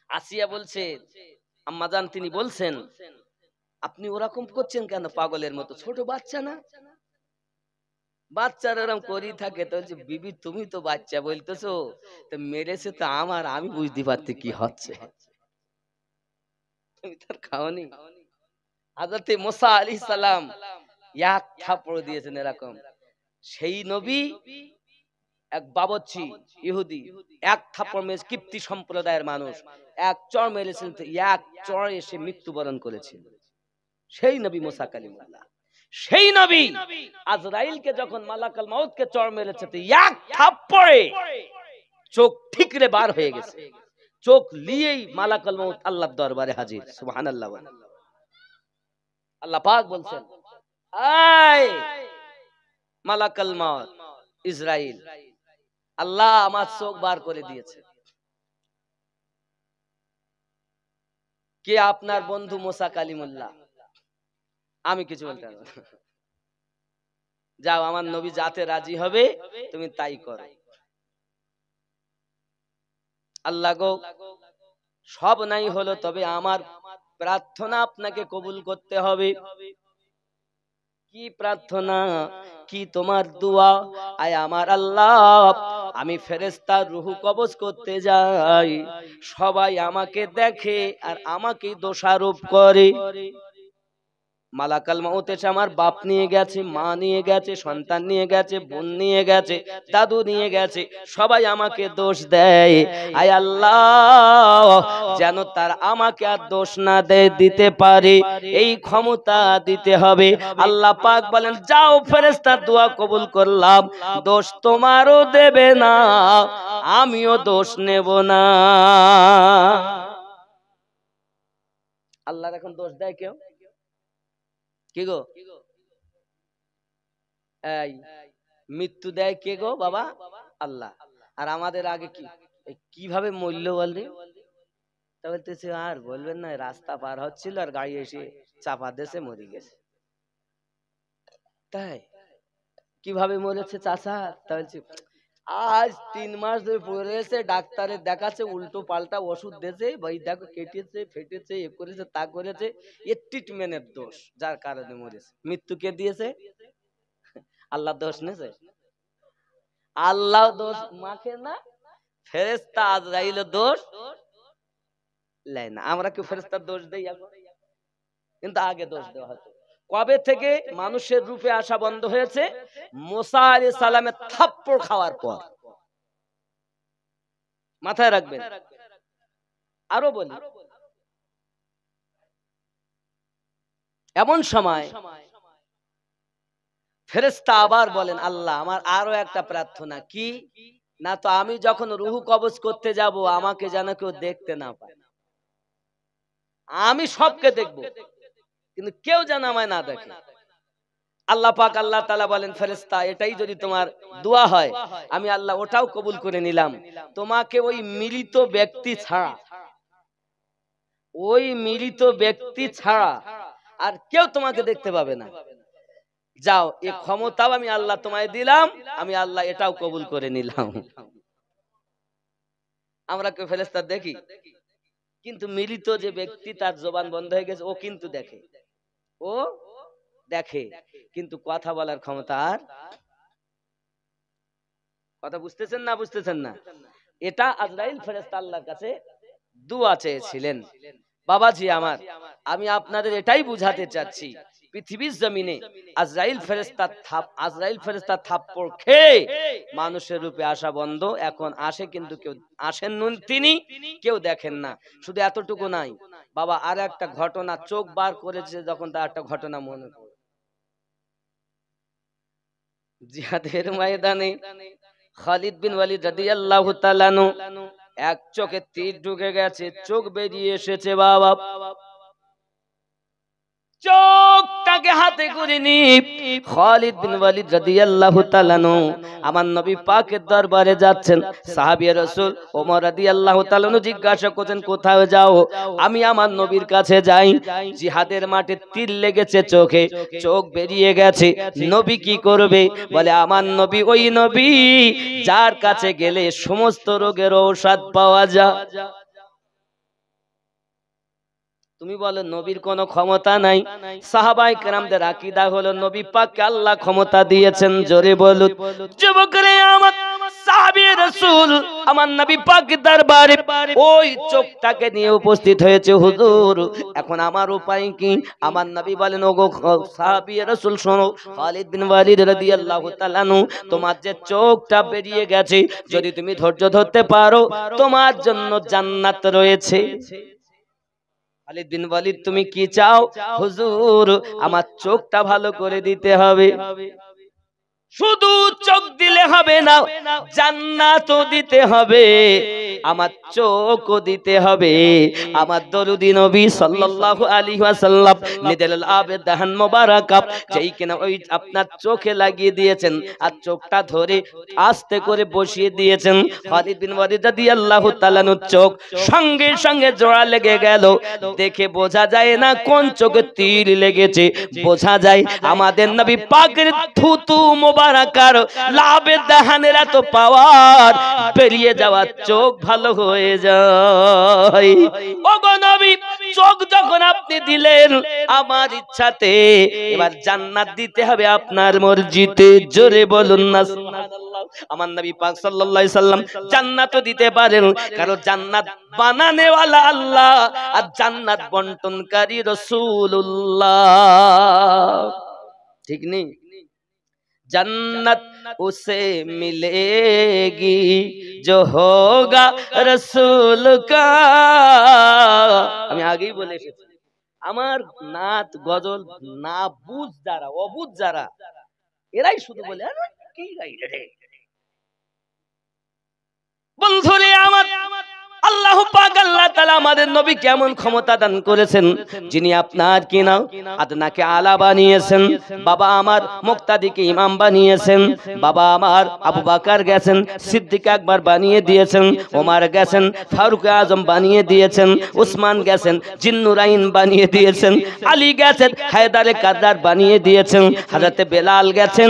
আসিয়া বলছে, আম্মাজান তিনি বলছেন, আপনি ওরকম করছেন কেন পাগলের মতো? ছোট বাচ্চা না? বাচ্চারা এরকম করি থাকে। তো বলছে, বিবি তুমি তো বাচ্চা বলতেছো, তো মেরেছে তো আমার, আমি বুঝতে পারছি কি হচ্ছে, তুমি তার খাওনি। হযরতে মুসা আলাইহিস সালাম এক থাপ্পড় দিয়েছেন এরকম। সেই নবী এক বাবচ্চি ইহুদি এক থাপ্পড় মেরে, কিপ্তি সম্প্রদায়ের মানুষ এক চড় মেরেছিলেন, এক চড়ে এসে মৃত্যুবরণ করেছিল সেই নবী মুসা কালিমুল্লাহ। সেই নবী আজরাইলকে যখন মালাকাল মাউতকে চড় মেরেছে, তো এক থাপ্পড়ে চোখ ঠিকরে বার হয়ে গেছে। চোখ নিয়েই মালাকাল মাউত আল্লাহর দরবারে হাজির। সুবহানাল্লাহ। আল্লাহ পাক বলছেন, আয় মালাকাল মাউত ইসরাইল, আল্লাহ আমার চোখ বার করে দিয়েছে। কে? আপনার বন্ধু মুসা কালিমুল্লাহ। আমি কিছু বলতে পারবো না। যাও, আমার নবী যাতে রাজি হবে তুমি তাই করো। আল্লাহ গো, সব নাই হলো, তবে আমার প্রার্থনা আপনাকে কবুল করতে হবে। কি প্রার্থনা, কি তোমার দোয়া? আয় আমার আল্লাহ, আমি ফেরেশতার রূহ কবজ করতে যাই, সবাই আমাকে দেখে আর আমাকে দোষারোপ করে। মালাকাল মাউত এসে আমার বাপ নিয়ে গেছে, মা নিয়ে গেছে, সন্তান নিয়ে গেছে, বোন নিয়ে গেছে, দাদু নিয়ে গেছে, সবাই আমাকে দোষ দেয়। আয় আল্লাহ, যেন তার আমাকে আর দোষ না দেয়, দিতে পারে এই ক্ষমতা দিতে হবে। আল্লাহ পাক বলেন, যাও ফেরেশতার দোয়া কবুল করলাম, দোষ তোমারও দেবে না, আমিও দোষ নেব না। আল্লাহর এখন দোষ দেয় কেউ? কি গো? এই মৃত্যু দেয় কে গো বাবা? আল্লাহ। আর আমাদের আগে কি কিভাবে মরল বললে? তা বলতেছে, আর বলবেন না, রাস্তা পার হচ্ছিল আর গাড়ি এসে চাপা দেশে মরে গেছে। তাই কিভাবে মরেছে চাচা? তা বলছে, আজ 3 মাস ধরে পড়ে রয়েছে, ডাক্তারে দেখাচ্ছে, উল্টো পাল্টা ওষুধ দিয়েছে, ভাই দেখো কেটেছে, ফেটেছে, এ করেছে, তা করেছে, এর ট্রিটমেন্টের দোষ, যার কারণে মরেছে। মৃত্যু কে দিয়েছে? আল্লাহ দোষ নেছে? আল্লাহ দোষ মাখে না, ফেরেশতা আজরাইল দোষ লেয় না। আমরা কি ফেরেশতার দোষ দেই এখন? কিন্তু আগে দোষ দেওয়া হতো। কবে থেকে মানুষের রূপে আসা বন্ধ হয়েছে? মুসা আলাইহিস সালামের থাপ্পড় খাওয়ার পর। মাথায় রাখবেন। আরো বলি, এমন সময় ফেরেশতা আবার বলেন, আল্লাহ আমার আরো একটা প্রার্থনা। কি? না তো আমি যখন রূহ কবজ করতে যাব, আমাকে যেন কেউ দেখতে না পায়। আমি সবকে দেখব, কিন্তু কেউ যেন আমায় না দেখে। আল্লাহ পাক আল্লাহ তাআলা বলেন, ফেরেশতা এটাই যদি তোমার দোয়া হয়, আমি আল্লাহ ওটাও কবুল করে নিলাম। তোমাকে ওই মৃত ব্যক্তি ছাড়া, ওই মৃত ব্যক্তি ছাড়া আর কেউ তোমাকে দেখতে পাবে না। যাও, এই ক্ষমতাও আমি আল্লাহ তোমায় দিলাম, আমি আল্লাহ এটাও কবুল করে নিলাম। আমরা কেউ ফেরেশতা দেখি? কিন্তু মিলিত যে ব্যক্তি তার জবান বন্ধ হয়ে গেছে ও কিন্তু দেখে, ও দেখে, কিন্তু কথা বলার ক্ষমতা আর, কথা বুঝতেছেন না বুঝতেছেন না? এটা আজরাইল ফেরেশতা আল্লাহর কাছে দুয়া চেয়েছিলেন। বাবাজি আমার, আমি আপনাদের এটাই বুঝাতে চাচ্ছি, পৃথিবীর জমিনে আজরাইল ফেরেশতা থাপ্পড় খেয়ে মানুষের রূপে আসা বন্ধ। এখন আসে কিন্তু কেউ আসেন তিনি, কেউ দেখেন না। শুধু এতটুকু নাই বাবা, আর একটা ঘটনা চোখ বার করেছে যখন, তার একটা ঘটনা মনে পড়ে। জিহাদের ময়দানে খালিদ বিন ওয়ালিদ রাদিয়াল্লাহু তাআলা আনহু এক চোখে তীর ঢুকে গেছে, চোখ বেরিয়ে এসেছে বাবা। চোখটাকে হাতে করে নি খালিদ বিন ওয়ালিদ রাদিয়াল্লাহু তাআলা আনহু আমার নবী পাকের দরবারে যাচ্ছেন। সাহাবী রাসূল ওমর রাদিয়াল্লাহু তাআলা আনহু জিজ্ঞাসা করছেন, কোথায় যাও? আমি আমার নবীর কাছে যাই। জিহাদের মাঠে তীর লেগেছে চোখে, চোখ বেরিয়ে গেছে। নবী কি করবে? বলে আমার নবী ওই নবী যার কাছে গেলে সমস্ত রোগের ঔষধ পাওয়া যায়। তুমি বলো নবীর কোনো ক্ষমতা নাই? সাহাবায়ে কেরামদের আকীদা হলো নবী পাককে আল্লাহ ক্ষমতা দিয়েছেন। জোরে বলুন যুবকরে আমার, সাহাবী রাসূল আমার নবী পাকের দরবারে ওই চোখটাকে নিয়ে উপস্থিত হয়েছে। হুজুর এখন আমার উপায় কি? আমার নবী বলেন, ওগো সাহাবী রাসূল শোনো, খালিদ বিন ওয়ালিদ রাদিয়াল্লাহু তাআলা আনহু তোমার যে চোখটা বেরিয়ে গেছে, যদি তুমি ধৈর্য ধরতে পারো তোমার জন্য জান্নাত রয়েছে। খালিদ বিন ওয়ালিদ তুমি কি চাও? হুজুর আমার চোখটা ভালো করে দিতে হবে। শুধু চোখ দিলে হবে না, জান্নাতও দিতে হবে, আমার চোখও দিতে হবে। আমার দরুদি নবী সাল্লাল্লাহু আলাইহি ওয়াসাল্লাম নিদেল আবে দাহান মোবারকা যেই কিনা ওই আপনার চোখে লাগিয়ে দিয়েছেন, আর চোখটা ধরে আস্তে করে বসিয়ে দিয়েছেন। খালিদ বিন ওয়ালিদ রাদিয়াল্লাহু তাআলা আনহু চোখ সঙ্গে সঙ্গে জোড়া লেগে গেল। দেখে বোঝা যায় না কোন চোখে তীর লেগেছে, বোঝা যায় আমাদের নবী পাকের থুতু মোবারকার লাবে দাহানের এত পাওয়ার, বেরিয়ে যাওয়া চোখ ভালো হয়ে যায়। ওগো নবী চোখ যখন আপনি দিলেন আমার ইচ্ছাতে, এবার জান্নাত দিতে হবে আপনার মর্জিতে। জোরে বলুন না সুবহানাল্লাহ। আমার নবী পাক সাল্লাল্লাহু আলাইহি সাল্লাম জান্নাতও দিতে পারেন, কারণ জান্নাত বানানেওয়ালা আল্লাহ আর জান্নাত বন্টনকারী রাসূলুল্লাহ। ঠিক নেই? जन्नत उसे मिलेगी जो होगा रसूल का। আমি আগেই বলে এসেছি, আমার নাত গজল না বুঝ যারা, অবুঝ যারা, এরাই শুধু বলে কি গাইলে রে। বন্ধুরে আমার, আল্লাহ পাক আল্লাহ তাআলা আমাদের নবী কেমন ক্ষমতা দান করেছেন, যিনি আপনার কি নাও আদনাকে আলা বানিয়েছেন, বাবা আমার মুক্তাদিকে ইমাম বানিয়েছেন, বাবা আমার আবু বকর গেছেন সিদ্দিক আকবর বানিয়ে দিয়েছেন, ওমর গেছেন ফারুক আজম বানিয়ে দিয়েছেন, উসমান গেছেন জিন্নুরাইন বানিয়ে দিয়েছেন, আলী গেছেন হায়দারে কাদার বানিয়ে দিয়েছেন, হযরতে বেলাল গেছেন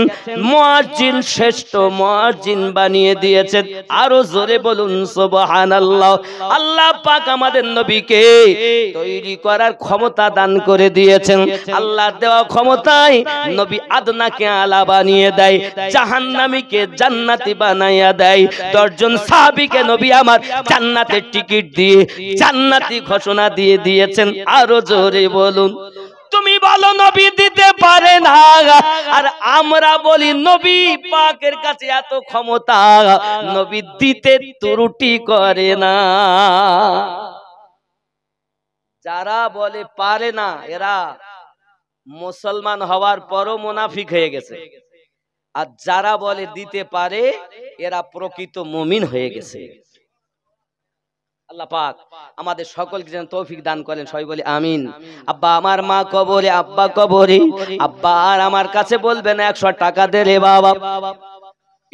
মুয়াজ্জিন শ্রেষ্ঠ মুয়াজ্জিন বানিয়ে দিয়েছেন। আরো জোরে বলুন সুবহানাল্লাহ। আল্লাহ পাক আমাদের নবীকে তৈরি করার ক্ষমতা দান করে দিয়েছেন। আল্লাহর দেওয়া ক্ষমতায় নবী আদনাকে আলা বানিয়ে দেয়, জাহান্নামীকে জান্নাতি বানাইয়া দেয়। 10 জন সাহাবীকে নবী আমার জান্নাতের টিকিট দিয়ে জান্নাতি ঘোষণা দিয়ে দিয়েছেন। আরো জোরে বলুন। তুমি বলো নবী দিতে পারে না, আর আমরা বলি নবী পাকের কাছে এত ক্ষমতা, নবী দিতে ত্রুটি করে না। যারা বলে পারে না এরা মুসলমান হওয়ার পরও মুনাফিক হয়ে গেছে, আর যারা বলে দিতে পারে এরা প্রকৃত মুমিন হয়ে গেছে। আল্লাহ পাক আমাদের সকলকে যেন তৌফিক দান করেন, সবাই বলি আমিন। আব্বা আমার মা কবরে, আব্বা কবরে, আব্বা আর আমার কাছে বলবেন 100 টাকা দে রে বাবা।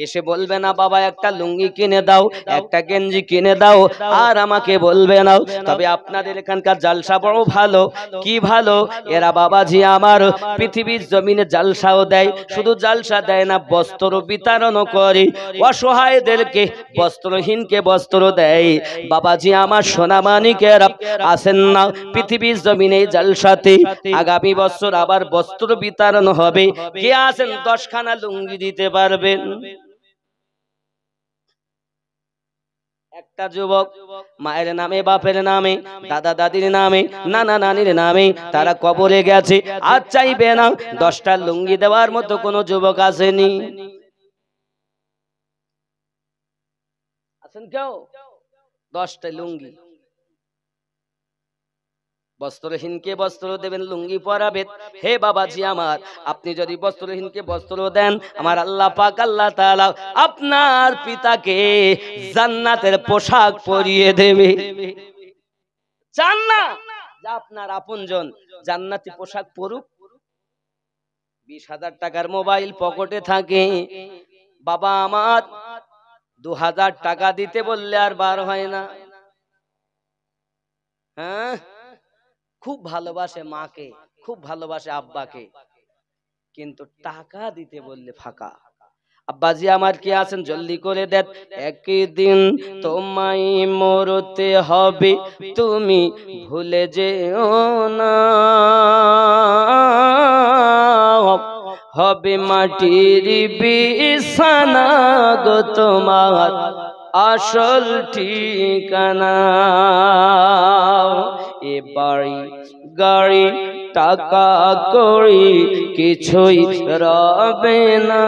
এসে বলবে না বাবা একটা লুঙ্গি কিনে দাও, একটা গেঞ্জি কিনে দাও, আর আমাকে বলবে না। তবে আপনাদের এখানকার জালসা বড় ভালো। কি ভালো? এরা বাবাজি আমার পৃথিবীর জমিনে জালসাও দেয়, শুধু জালসা দেয় না, বস্ত্র বিতরণও করে, অসহায়দেরকে, বস্ত্রহীনকে বস্ত্র দেয়। বাবাজি আমার সোনামানিকেরা আসেন না পৃথিবীর জমিনে জালসাতে। আগামী বছর আবার বস্ত্র বিতরণ হবে। কে আছেন 10 খানা লুঙ্গি দিতে পারবেন? একটা যুবক মায়ের নামে, বাপের নামে, দাদা দাদির নামে, নানা নানির নামে তারা কবরে গেছে, আর চাইবে না 10টা লুঙ্গি দেওয়ার মতো কোনো যুবক আসেনি। আছেন কেউ? 10টা লুঙ্গি। বস্ত্রহীনকে বস্ত্র দেবেন, লুঙ্গি পরাবেন। হে বাবাজি আমার, আপনি যদি বস্ত্রহীনকে বস্ত্র দেন, আমার আল্লাহ পাক আল্লাহ তাআলা আপনার পিতাকে জান্নাতের পোশাক পরিয়ে দেবে। চান না যে আপনার আপনজন জান্নাতি পোশাক পরুক? 20,000 টাকার মোবাইল পকেটে থাকে, বাবা আমার 2,000 টাকা দিতে বললে আর বার হয় না। হ্যাঁ, খুব ভালোবাসে মাকে, খুব ভালোবাসে আব্বাকে, কিন্তু টাকা দিতে বললে ফাঁকা। আব্বাজি আমার কি আছেন? জলদি করে দেন। একদিন তোমায় মরতে হবে, তুমি ভুলে যেও না, হবে মাটির বিছানা গো তোমার আসল ঠিকানা। এ বাড়ি গাড়ি টাকা কড়ি কিছুই রবে না,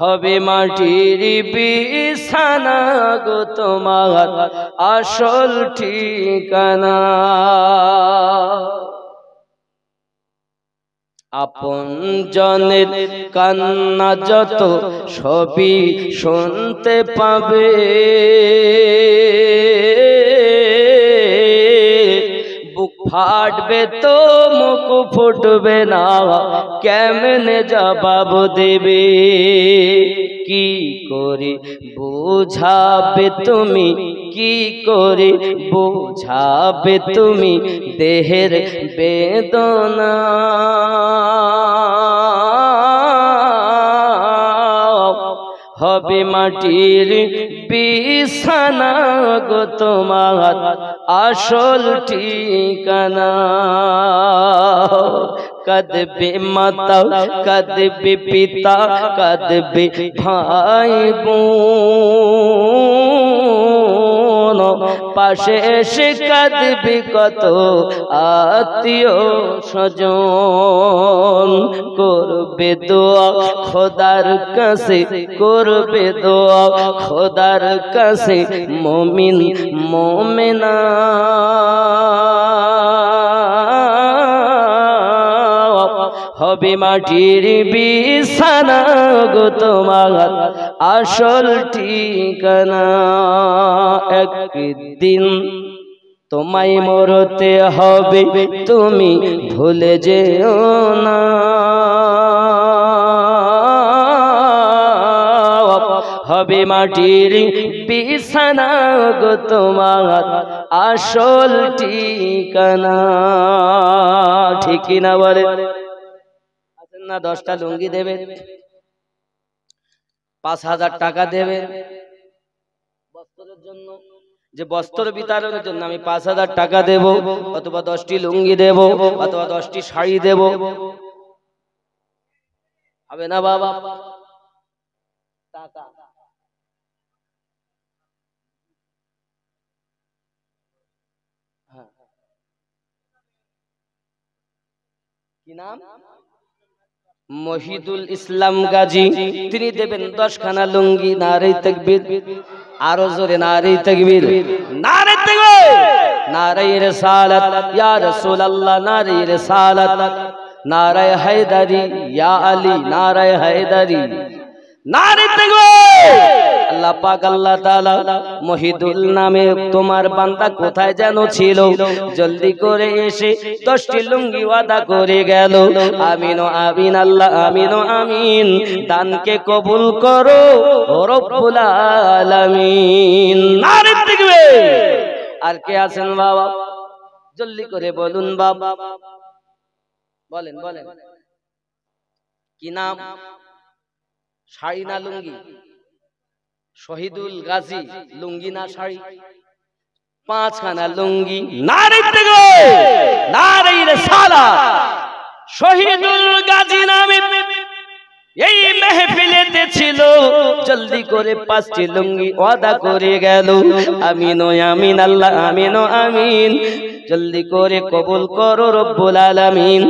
হবে মাটির বিছানা গো তোমার আসল ঠিকানা। আপন জনের কান্না যত সবই শুনতে পাবে, বুক ফাটবে তো মুখ ফুটবে না, কেমনে জবাব দেবে? কি করে বুঝাবে তুমি, কি করে বুঝাবে তুমি দেহের বেদনা? হবে মাটির বিছানা গো তোমার আসল ঠিকানা। কাঁদবে মাতা, কাঁদবে পিতা, কাঁদবে ভাই বোন, পাশে এসে কাঁদবে কত আত্মীয় স্বজন। করবে দোয়া খোদার কাছে, করবে দোয়া খোদার কাছে মুমিন মুমিনা। হবে মাটির বিছানা গো তোমার আসল ঠিকানা। একদিন তোমায় মরতে হবে, তুমি ভুলে যেও না, হবে মাটির বিছানা গো তোমার আসল ঠিকানা। ঠিক না বলে? না 10টা লুঙ্গি দেবে, 5,000 টাকা দেবে বস্ত্রের জন্য, যে বস্ত্র বিতরণের জন্য আমি 5,000 টাকা দেব, অথবা 10টি লুঙ্গি দেব, অথবা 10টি শাড়ি দেব। হবে না বাবা? টাকা কি নাম? মহিদুল ইসলাম গাজী, তিনি দেবেন 10 খানা লুঙ্গি। নারে তাকবীর, আরো জোরে নারে তাকবীর, নারে তাকবীর, নারে রিসালাত ইয়া রাসূলুল্লাহ, নারে রিসালাত, নারে হায়দারি ইয়া আলী, নারে হায়দারি, নারে তাকবীর। আল্লাহ পাক আল্লাহ তাআলা মহিদুল নামে তোমার বান্দা কোথায় যেন ছিল, জলদি করে এসে 10টি লুঙ্গি ওয়াদা করে গেল। আমিন ও আমিন আল্লাহ আমিন ও আমিন, দানকে কবুল করো রব্বুল আলামিন। নারে তাকবীর। আর কে আছেন বাবা? জলদি করে বলুন বাবা, বলেন বলেন কি নাম? শাড়ি না লুঙ্গি? শহীদুল গাজী লুঙ্গি না শাড়ি? 5খানা লুঙ্গি। নারে তাকবীর, নারে রিসালাত। শহীদুল গাজী নামে এই মেহফিলেতে ছিল, জলদি করে 5টি লুঙ্গি ওয়াদা করে গেল। আমিন ও আমিন আল্লাহ আমিন ও আমিন, জলদি করে কবুল করো রব্বুল আলামিন।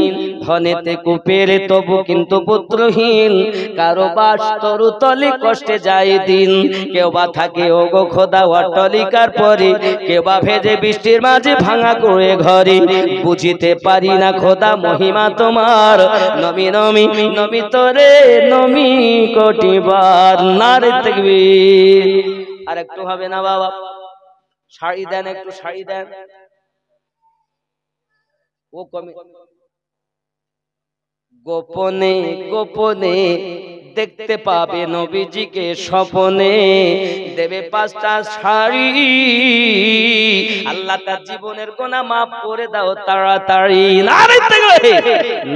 ধনেতে কুপেরে তবু কিন্তু পুত্রহীন, কারো বাস তরুতলে কষ্টে যায় দিন। কেউ বা থাকে ওগো খোদা অট্টালিকার পরে, কেউ বা ভেজে বৃষ্টির মাঝে ভাঙা করে ঘরে। বুঝিতে পারি না খোদা মহিমা তোমার, নমি নমি নমি তোরে নমি কোটিবার। নারে তাকবীর। আর একটু হবে না বাবা? শাড়ি দেন, একটু শাড়ি দেন। ও কমে গোপনে গোপনে দেখতে পাবে নবীজিকে স্বপনে, দেবে 5টা শাড়ি। আল্লাহ তার জীবনের গুনাহ মাফ করে দাও তাড়াতাড়ি। নারে তাকবীর,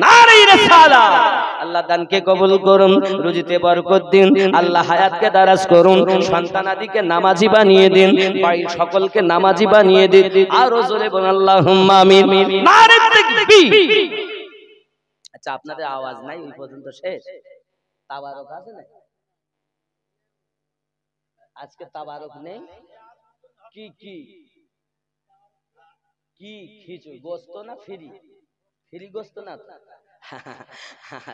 নারে রিসালাত। আল্লাহ দানকে কবুল করুন, রুজিতে বরকত দিন, আল্লাহ হায়াতকে দারাজ করুন, সন্তানাদিকে নামাজি বানিয়ে দিন, বাড়ির সকলকে নামাজি বানিয়ে দিন। আর জোরে বলুন আল্লাহুম্মা আমিন। নারে তাকবীর। আচ্ছা, আপনাদের আওয়াজ নাই ওই পর্যন্ত শেষ? তাবারক আছে না আজকে? তাবারক নেই? কি কি কি খিচুড়ি গোস্ত না ফ্রি? ফ্রি গোস্ত না?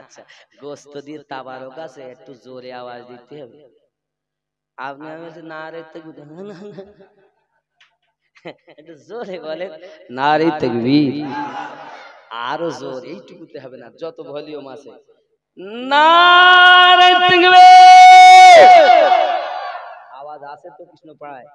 আচ্ছা, গোস্ত দিয়ে তাবারক আছে, একটু জোরে আওয়াজ দিতে হবে। আপনি আমি নারে তাকবীর, একটু জোরে বলেন নারে তাকবীর। আরো জোর, এইটুকুতে হবে না, যত ভলিউম আছে। নারে তাকবীর। আওয়াজ আছে তো কৃষ্ণপাড়ায়?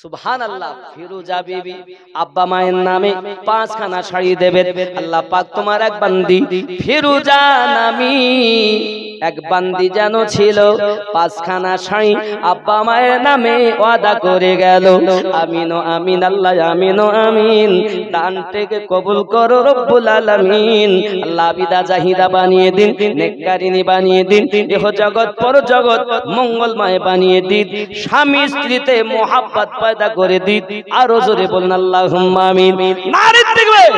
সুবহানাল্লাহ। ফিরোজা বিবি আব্বা মায়ের নামে 5খানা শাড়ি দেবেন। আল্লাহ পাক তোমার এক বান্দি ফিরোজা নামী এক বান্দি যেন ছিল, 5খানা শাড়ি আব্বা মায়ের নামে ওয়াদা করে গেল। আমিন ও আমিন আল্লাহ আমিন ও আমিন, দানটাকে কবুল করো রব্বুল আলামিন। আল্লাহ বিদা জাহিদা বানিয়ে দিন, নেককারিনী বানিয়ে দিন, এহ জগৎ পর জগৎ মঙ্গলময় বানিয়ে দিন, স্বামী স্ত্রীতে মোহাব্বত পয়দা করে দিন। আরো জোরে বলুন আল্লাহুম্মা আমিন। নারে তাকবীর।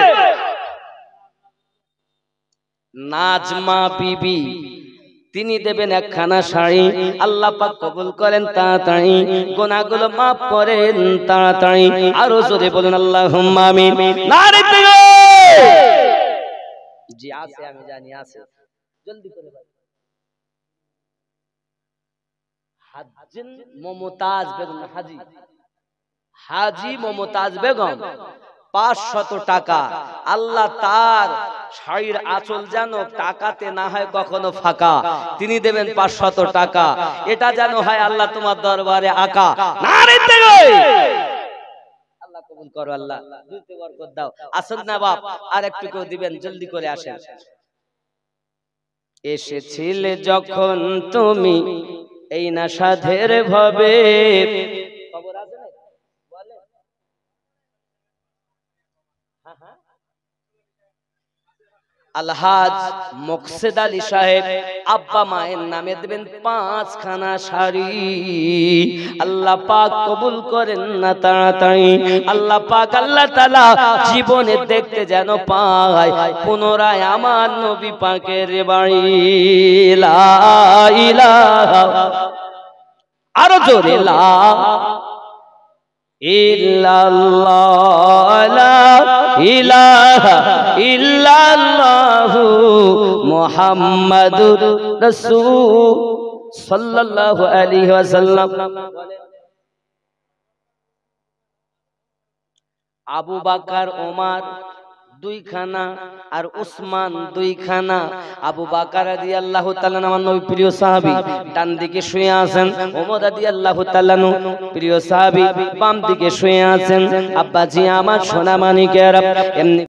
নাজমা বিবি তিনি দেবেন 1খানা শাড়ি। আল্লাহ পাক কবুল করেন তাড়াতাড়ি, গুনাহগুলো মাফ করেন তাড়াতাড়ি। আরো জোরে বলুন আল্লাহুম্মা আমিন। নারে তাকবীর। জি আছে, আমি জানি আছে, জলদি করে বল। হাজিন মমতাজ বেগম, হাজি হাজি মমতাজ বেগম 500 টাকা। আল্লাহ তার শাড়ির আঁচল যেন টাকাতে না হয় কখনো ফাঁকা, তিনি দেবেন 500 টাকা। এটা যেন হয় আল্লাহ তোমার দরবারে আকা। নারে তাকবীর। আল্লাহ কবুল করো, আল্লাহ দুইতে বরকত দাও। আসেন না বাপ, আর একটু করে দিবেন, জলদি করে আসেন। এসেছিলে যখন তুমি এই না সাধের ভাবে, খবর আছে না? বলে হ্যাঁ হ্যাঁ। আলহাজ মুকসেদ আলী সাহেব আব্বা মায়ের নামে দেবেন 5খানা শাড়ি। আল্লাহ পাক কবুল করেন না তাড়াতাড়ি। আল্লাহ পাক আল্লাহ তাআলা জীবনে দেখতে যেন পায় পুনরায় আমার নবী পাকের বাড়ি। লা ইলাহা, আরো জোরে লা ইল্লাল্লাহ, লা ইলাহা ইল্লাল্লাহু মুহাম্মাদুর রাসূল সাল্লাল্লাহু আলাইহি ওয়াসাল্লাম। আবু বকর, ওমর, দুইখানা, আর উসমান দুইখানা। আবু বকর রাদিয়াল্লাহু তাআলা আমার নবী প্রিয় সাহাবী ডান দিকে শুয়ে আছেন, ওমর রাদিয়াল্লাহু তাআলা প্রিয় সাহাবী বাম দিকে শুয়ে আছেন। আব্বাজি আমার সোনা মানিকেরা, এমনি